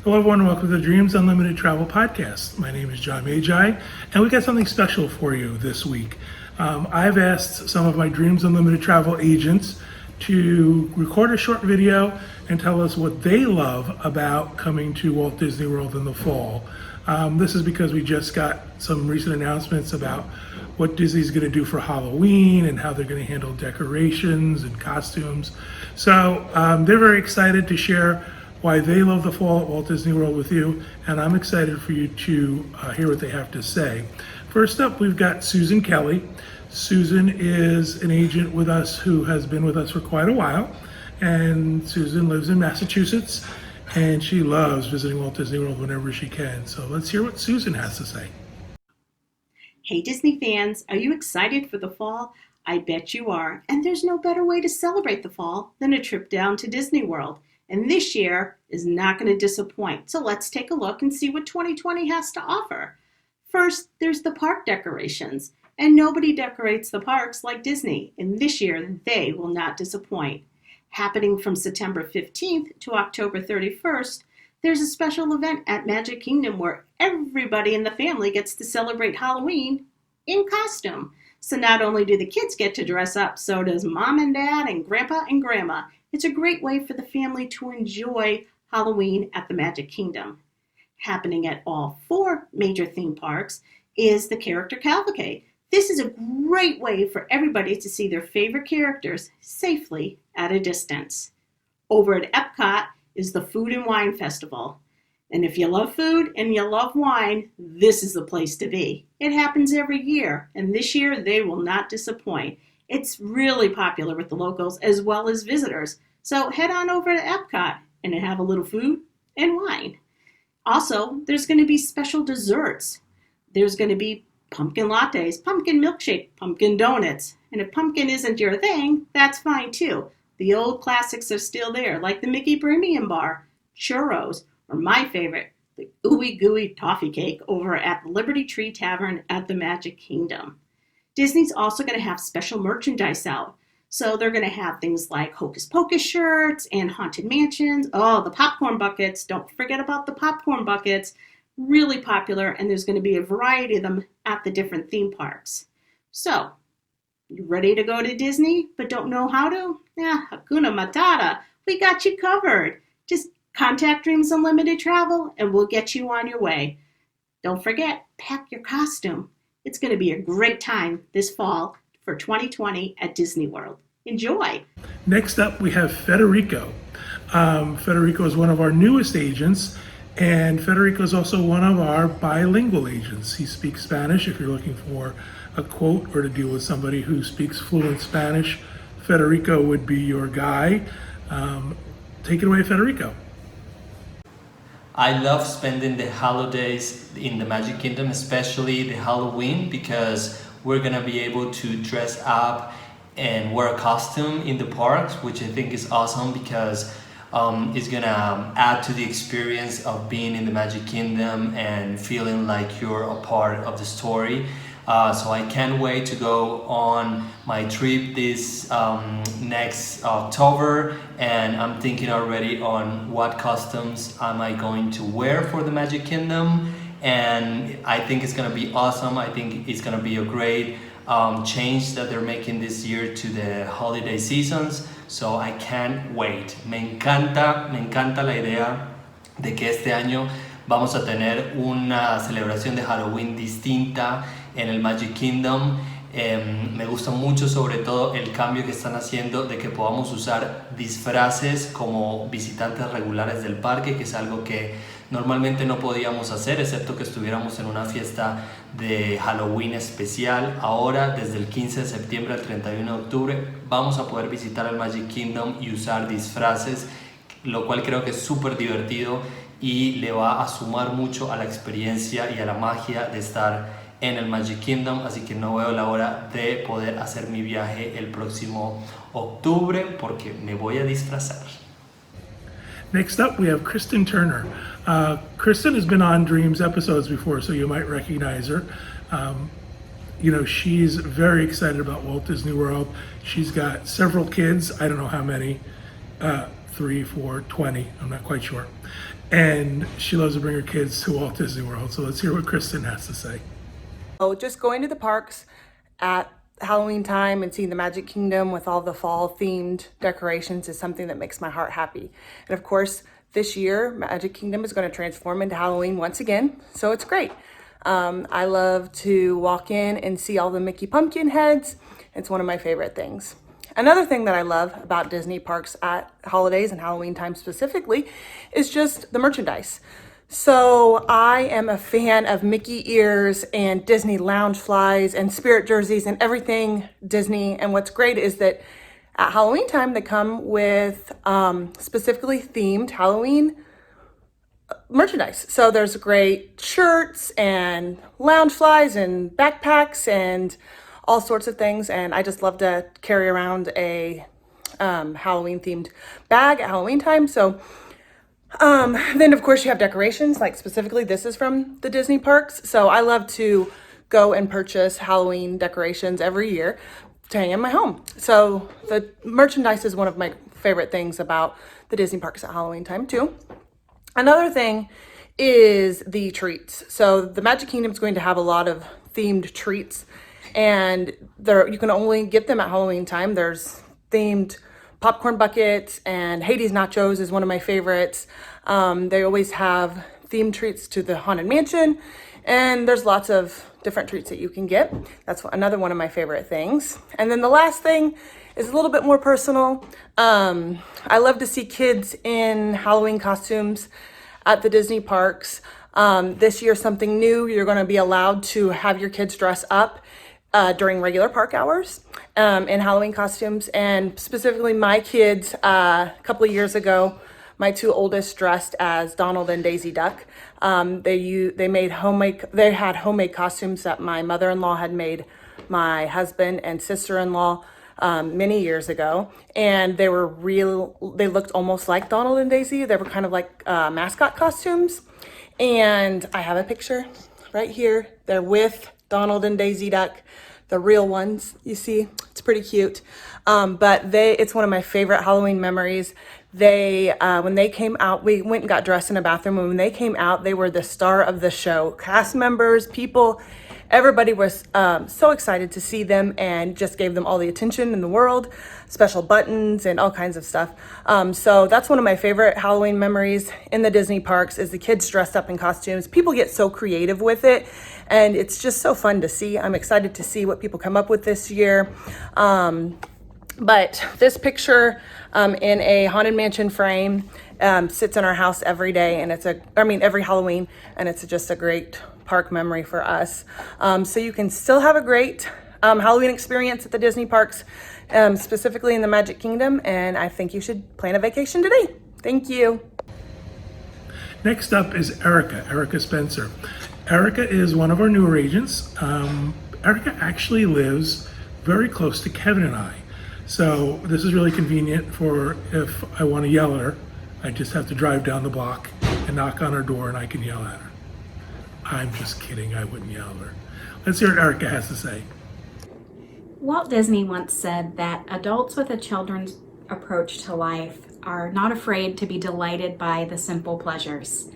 Hello, everyone. Welcome to the Dreams Unlimited Travel Podcast. My name is John Magi, and we got something special for you this week. I've asked some of my Dreams Unlimited Travel agents to record a short video and tell us what they love about coming to Walt Disney World in the fall. This is because we just got some recent announcements about what Disney's going to do for Halloween and how they're going to handle decorations and costumes. So they're very excited to share why they love the fall at Walt Disney World with you, and I'm excited for you to hear what they have to say. First up, we've got Susan Kelly. Susan is an agent with us who has been with us for quite a while, and Susan lives in Massachusetts, and she loves visiting Walt Disney World whenever she can. So let's hear what Susan has to say. Hey Disney fans, are you excited for the fall? I bet you are, and there's no better way to celebrate the fall than a trip down to Disney World. And this year is not going to disappoint. So let's take a look and see what 2020 has to offer. First, there's the park decorations. And nobody decorates the parks like Disney. And this year, they will not disappoint. Happening from September 15th to October 31st, there's a special event at Magic Kingdom where everybody in the family gets to celebrate Halloween in costume. So not only do the kids get to dress up, so does mom and dad and grandpa and grandma. It's a great way for the family to enjoy Halloween at the Magic Kingdom. Happening at all 4 major theme parks is the Character Cavalcade. This is a great way for everybody to see their favorite characters safely at a distance. Over at Epcot is the Food and Wine Festival. And if you love food and you love wine, this is the place to be. It happens every year, and this year they will not disappoint. It's really popular with the locals as well as visitors. So head on over to Epcot and have a little food and wine. Also, there's going to be special desserts. There's going to be pumpkin lattes, pumpkin milkshake, pumpkin donuts. And if pumpkin isn't your thing, that's fine too. The old classics are still there, like the Mickey Premium Bar, churros, or my favorite, the ooey gooey toffee cake over at the Liberty Tree Tavern at the Magic Kingdom. Disney's also going to have special merchandise out. So they're going to have things like Hocus Pocus shirts and Haunted Mansions. Oh, the popcorn buckets. Don't forget about the popcorn buckets. Really popular, and there's going to be a variety of them at the different theme parks. So, you ready to go to Disney but don't know how to? Yeah, Hakuna Matata. We got you covered. Just contact Dreams Unlimited Travel and we'll get you on your way. Don't forget, pack your costume. It's going to be a great time this fall for 2020 at Disney World. Enjoy! Next up, we have Federico. Federico is one of our newest agents, and Federico is also one of our bilingual agents. He speaks Spanish. If you're looking for a quote or to deal with somebody who speaks fluent Spanish, Federico would be your guy. Take it away, Federico. I love spending the holidays in the Magic Kingdom, especially the Halloween, because we're gonna be able to dress up and wear a costume in the parks, which I think is awesome because it's gonna add to the experience of being in the Magic Kingdom and feeling like you're a part of the story. So I can't wait to go on my trip this next October, and I'm thinking already on what costumes am I going to wear for the Magic Kingdom, and I think it's gonna be awesome. I think it's gonna be a great change that they're making this year to the holiday seasons, so I can't wait. Me encanta la idea de que este año vamos a tener una celebración de Halloween distinta en el Magic Kingdom. Me gusta mucho sobre todo el cambio que están haciendo de que podamos usar disfraces como visitantes regulares del parque, que es algo que normalmente no podíamos hacer excepto que estuviéramos en una fiesta de Halloween especial. Ahora, desde el 15 de septiembre al 31 de octubre, vamos a poder visitar el Magic Kingdom y usar disfraces, lo cual creo que es súper divertido y le va a sumar mucho a la experiencia y a la magia de estar en el Magic Kingdom, así que no veo la hora de poder hacer mi viaje el próximo octubre porque me voy a disfrazar. Next up, we have Kristin Turner. Kristin has been on Dreams episodes before, so you might recognize her. She's very excited about Walt Disney World. She's got several kids. I don't know how many, 3, 4, 20, I'm not quite sure. and she loves to bring her kids to Walt Disney World. So let's hear what Kristin has to say. So just going to the parks at Halloween time and seeing the Magic Kingdom with all the fall themed decorations is something that makes my heart happy. And of course, this year, Magic Kingdom is going to transform into Halloween once again, so it's great. I love to walk in and see all the Mickey pumpkin heads. It's one of my favorite things. Another thing that I love about Disney parks at holidays and Halloween time specifically is just the merchandise. So I am a fan of Mickey ears and Disney lounge flies and spirit jerseys and everything Disney. And what's great is that at Halloween time, they come with specifically themed Halloween merchandise. So there's great shirts and lounge flies and backpacks and all sorts of things. And I just love to carry around a Halloween themed bag at Halloween time. So then of course you have decorations, like specifically this is from the Disney parks. So I love to go and purchase Halloween decorations every year to hang in my home. So the merchandise is one of my favorite things about the Disney parks at Halloween time too. Another thing is the treats. So the Magic Kingdom is going to have a lot of themed treats, and you can only get them at Halloween time. There's themed popcorn buckets, and Hades nachos is one of my favorites. They always have themed treats to the Haunted Mansion, and there's lots of different treats that you can get. That's another one of my favorite things. And then the last thing is a little bit more personal. I love to see kids in Halloween costumes at the Disney parks. This year, something new, you're gonna be allowed to have your kids dress up during regular park hours in Halloween costumes. And specifically my kids, a couple of years ago, my two oldest dressed as Donald and Daisy Duck. They had homemade costumes that my mother-in-law had made my husband and sister-in-law many years ago, and they looked almost like Donald and Daisy. They were kind of like mascot costumes, and I have a picture right here. They're with Donald and Daisy Duck, the real ones. You see, it's pretty cute. But it's one of my favorite Halloween memories. When they came out, we went and got dressed in a bathroom, and when they came out, they were the star of the show. Cast members, people, everybody was so excited to see them and just gave them all the attention in the world, special buttons and all kinds of stuff. So that's one of my favorite Halloween memories in the Disney parks is the kids dressed up in costumes. People get so creative with it, and it's just so fun to see. I'm excited to see what people come up with this year. But this picture in a Haunted Mansion frame sits in our house every day, and every Halloween, and it's just a great park memory for us. So you can still have a great Halloween experience at the Disney parks, specifically in the Magic Kingdom, and I think you should plan a vacation today. Thank you. Next up is Erica Spencer. Erica is one of our newer agents. Erica actually lives very close to Kevin and I. So this is really convenient for if I want to yell at her, I just have to drive down the block and knock on her door and I can yell at her. I'm just kidding, I wouldn't yell at her. Let's hear what Erica has to say. Walt Disney once said that adults with a children's approach to life are not afraid to be delighted by the simple pleasures.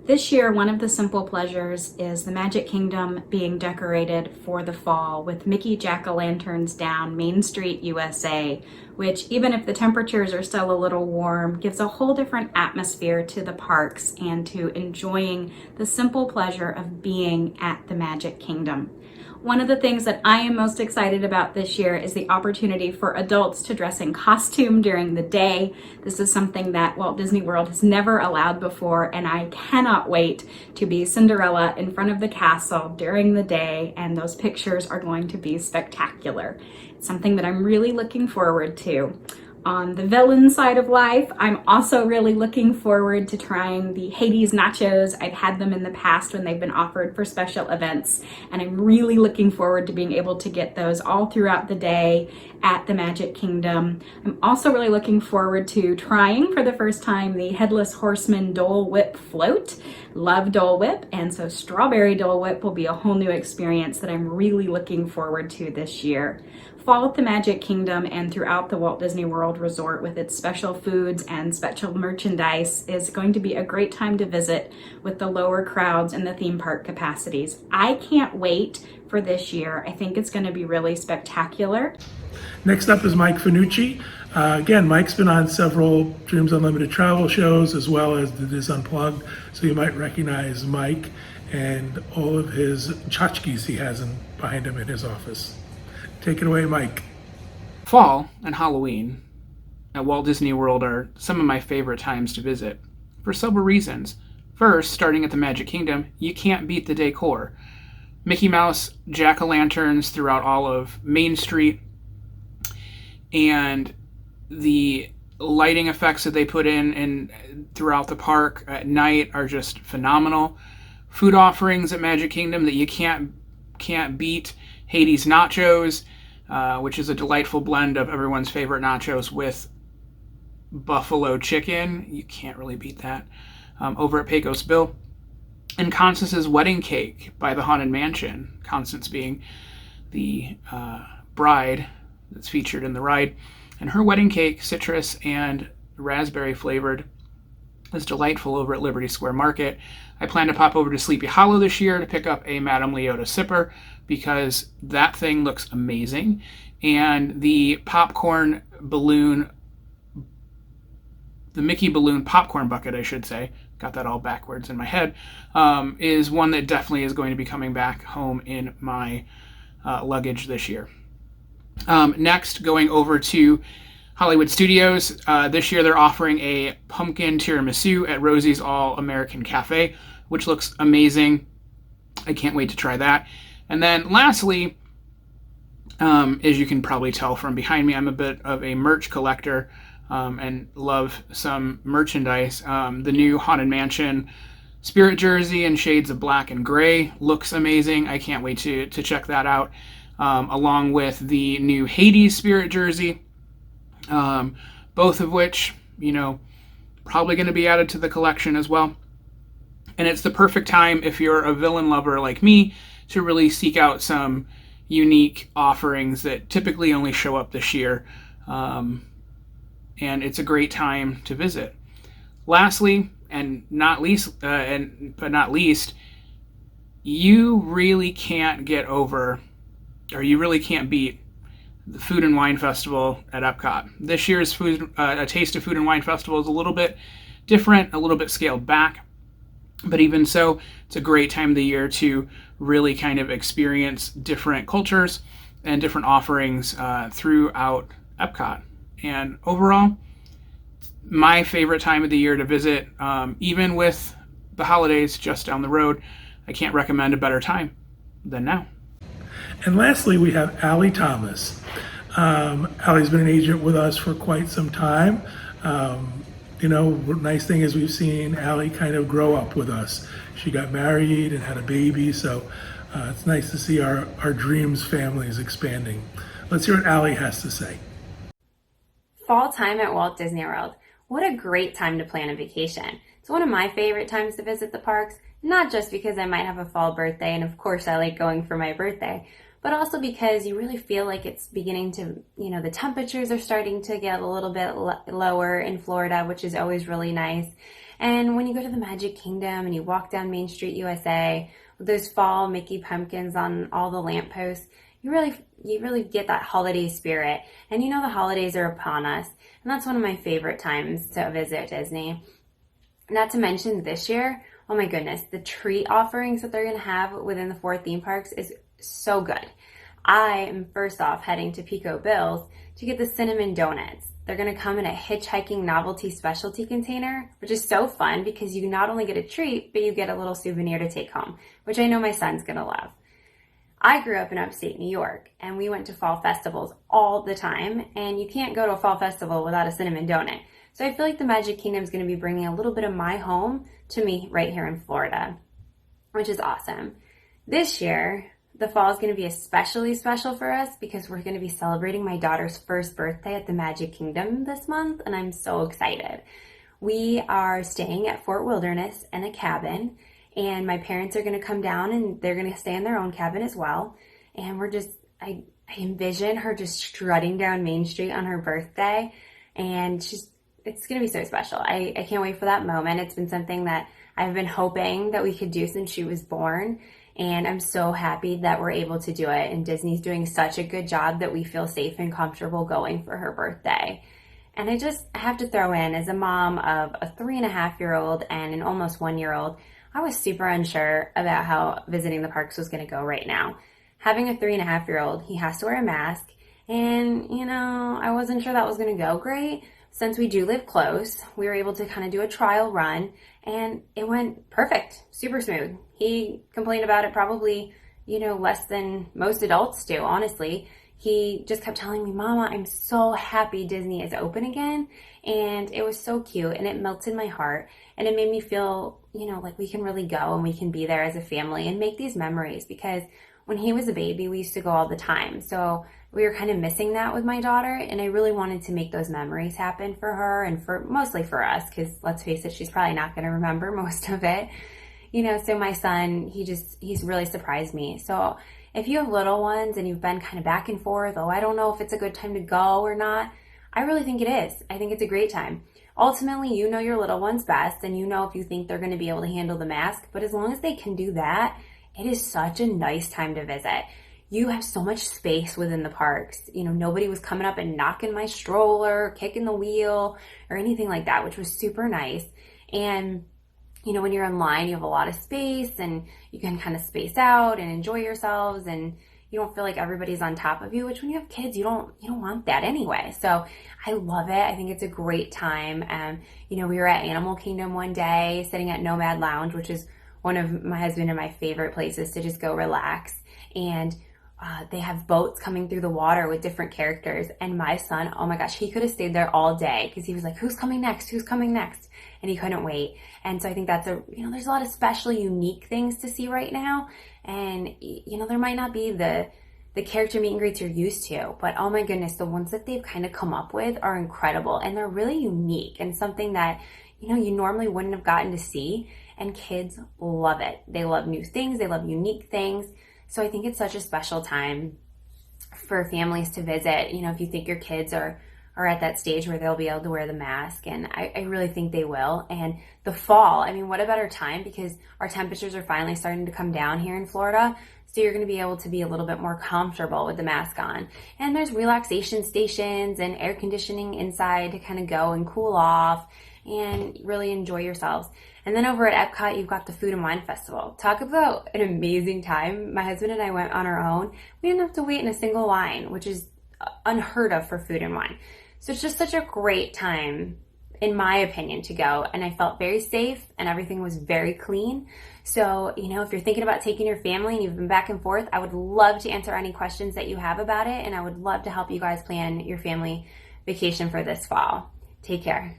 This year, one of the simple pleasures is the Magic Kingdom being decorated for the fall with Mickey jack-o'-lanterns down Main Street, USA, which, even if the temperatures are still a little warm, gives a whole different atmosphere to the parks and to enjoying the simple pleasure of being at the Magic Kingdom. One of the things that I am most excited about this year is the opportunity for adults to dress in costume during the day. This is something that Walt Disney World has never allowed before, and I cannot wait to be Cinderella in front of the castle during the day, and those pictures are going to be spectacular. It's something that I'm really looking forward to. On the villain side of life, I'm also really looking forward to trying the Hades nachos. I've had them in the past when they've been offered for special events, and I'm really looking forward to being able to get those all throughout the day at the Magic Kingdom. I'm also really looking forward to trying for the first time the Headless Horseman Dole Whip float. Love Dole Whip, and so Strawberry Dole Whip will be a whole new experience that I'm really looking forward to this year. Fall at the Magic Kingdom and throughout the Walt Disney World World Resort with its special foods and special merchandise is going to be a great time to visit with the lower crowds and the theme park capacities. I can't wait for this year. I think it's going to be really spectacular. Next up is Mike Finucci. Again, Mike's been on several Dreams Unlimited travel shows as well as the Diz Unplugged, so you might recognize Mike and all of his tchotchkes he has behind him in his office. Take it away, Mike. Fall and Halloween at Walt Disney World are some of my favorite times to visit, for several reasons. First, starting at the Magic Kingdom, you can't beat the decor. Mickey Mouse jack-o'-lanterns throughout all of Main Street, and the lighting effects that they put in throughout the park at night are just phenomenal. Food offerings at Magic Kingdom that you can't beat. Hades nachos, which is a delightful blend of everyone's favorite nachos with buffalo chicken. You can't really beat that. Over at Pecos Bill. And Constance's wedding cake by the Haunted Mansion. Constance being the bride that's featured in the ride. And her wedding cake, citrus and raspberry flavored, is delightful over at Liberty Square Market. I plan to pop over to Sleepy Hollow this year to pick up a Madame Leota sipper because that thing looks amazing. And the popcorn balloon, the Mickey balloon popcorn bucket, I should say, got that all backwards in my head, is one that definitely is going to be coming back home in my luggage this year. Next, going over to Hollywood Studios. This year they're offering a pumpkin tiramisu at Rosie's All-American Cafe, which looks amazing. I can't wait to try that. And then lastly, as you can probably tell from behind me, I'm a bit of a merch collector and love some merchandise. The new Haunted Mansion Spirit jersey in shades of black and gray looks amazing. I can't wait to check that out. Along with the new Hades Spirit jersey, both of which, probably going to be added to the collection as well. And it's the perfect time, if you're a villain lover like me, to really seek out some unique offerings that typically only show up this year. And it's a great time to visit. Lastly, but not least, you really can't get over, or you really can't beat, the Food and Wine Festival at Epcot. This year's A Taste of Food and Wine Festival is a little bit different, a little bit scaled back, but even so, it's a great time of the year to really kind of experience different cultures and different offerings throughout Epcot. And overall, my favorite time of the year to visit, even with the holidays just down the road. I can't recommend a better time than now. And lastly, we have Allie Thomas. Allie's been an agent with us for quite some time. Nice thing is we've seen Allie kind of grow up with us. She got married and had a baby, so it's nice to see our dreams families expanding. Let's hear what Allie has to say. Fall time at Walt Disney World. What a great time to plan a vacation. It's one of my favorite times to visit the parks, not just because I might have a fall birthday, and of course I like going for my birthday, but also because you really feel like it's beginning to, the temperatures are starting to get a little bit lower in Florida, which is always really nice. And when you go to the Magic Kingdom and you walk down Main Street USA with those fall Mickey pumpkins on all the lampposts, you really get that holiday spirit. And the holidays are upon us, and that's one of my favorite times to visit Disney. Not to mention this year, oh my goodness, the treat offerings that they're going to have within the 4 theme parks is so good. I am first off heading to Pico Bill's to get the cinnamon donuts. They're going to come in a hitchhiking novelty specialty container, which is so fun because you not only get a treat, but you get a little souvenir to take home, which I know my son's going to love. I grew up in upstate New York, and we went to fall festivals all the time, and you can't go to a fall festival without a cinnamon donut. So I feel like the Magic Kingdom is going to be bringing a little bit of my home to me right here in Florida, which is awesome. This year, the fall is going to be especially special for us because we're going to be celebrating my daughter's first birthday at the Magic Kingdom this month, and I'm so excited. We are staying at Fort Wilderness in a cabin, and my parents are going to come down and they're going to stay in their own cabin as well. And I envision her just strutting down Main Street on her birthday, and it's going to be so special. I can't wait for that moment. It's been something that I've been hoping that we could do since she was born, and I'm so happy that we're able to do it, and Disney's doing such a good job that we feel safe and comfortable going for her birthday. And I have to throw in, as a mom of a 3.5-year-old and an almost 1-year-old, I was super unsure about how visiting the parks was going to go right now. Having a 3.5-year-old, he has to wear a mask, and I wasn't sure that was going to go great. Since we do live close, we were able to kind of do a trial run, and it went perfect, super smooth. He complained about it probably, less than most adults do, honestly. He just kept telling me, Mama, I'm so happy Disney is open again. And it was so cute, and it melted my heart, and it made me feel, like we can really go and we can be there as a family and make these memories, because when he was a baby, we used to go all the time. So we were kind of missing that with my daughter, and I really wanted to make those memories happen for her and mostly for us, because let's face it, she's probably not going to remember most of it. So my son, he's really surprised me. So if you have little ones and you've been kind of back and forth, I don't know if it's a good time to go or not, I really think it is. I think it's a great time. Ultimately, your little ones best, and if you think they're going to be able to handle the mask, but as long as they can do that, it is such a nice time to visit. You have so much space within the parks. Nobody was coming up and knocking my stroller, kicking the wheel, or anything like that, which was super nice. And when you're in line, you have a lot of space, and you can kind of space out and enjoy yourselves, and you don't feel like everybody's on top of you, which when you have kids, you don't want that anyway. So I love it. I think it's a great time. We were at Animal Kingdom one day, sitting at Nomad Lounge, which is one of my husband and my favorite places to just go relax. And they have boats coming through the water with different characters. And my son, oh my gosh, he could have stayed there all day, because he was like, who's coming next? Who's coming next? And he couldn't wait. And so I think that's there's a lot of special, unique things to see right now. And, there might not be the character meet and greets you're used to, but oh my goodness, the ones that they've kind of come up with are incredible. And they're really unique and something that, you normally wouldn't have gotten to see. And kids love it. They love new things. They love unique things. So I think it's such a special time for families to visit. If you think your kids are at that stage where they'll be able to wear the mask, and I really think they will. And the fall, what a better time, because our temperatures are finally starting to come down here in Florida. So you're going to be able to be a little bit more comfortable with the mask on. And there's relaxation stations and air conditioning inside to kind of go and cool off and really enjoy yourselves. And then over at Epcot, you've got the Food and Wine Festival. Talk about an amazing time. My husband and I went on our own. We didn't have to wait in a single line, which is unheard of for food and wine. So it's just such a great time, in my opinion, to go. And I felt very safe, and everything was very clean. So, if you're thinking about taking your family and you've been back and forth, I would love to answer any questions that you have about it. And I would love to help you guys plan your family vacation for this fall. Take care.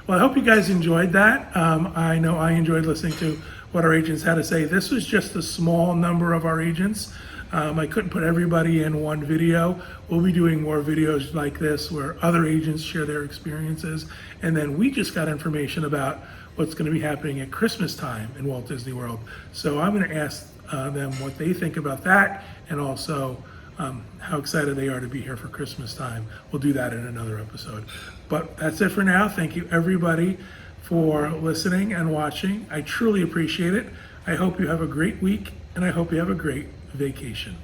Well, I hope you guys enjoyed that. I know I enjoyed listening to what our agents had to say. This was just a small number of our agents. I couldn't put everybody in one video. We'll be doing more videos like this where other agents share their experiences. And then we just got information about what's going to be happening at Christmas time in Walt Disney World. So I'm going to ask them what they think about that, and also how excited they are to be here for Christmas time. We'll do that in another episode. But that's it for now. Thank you everybody for listening and watching. I truly appreciate it. I hope you have a great week, and I hope you have a great vacation.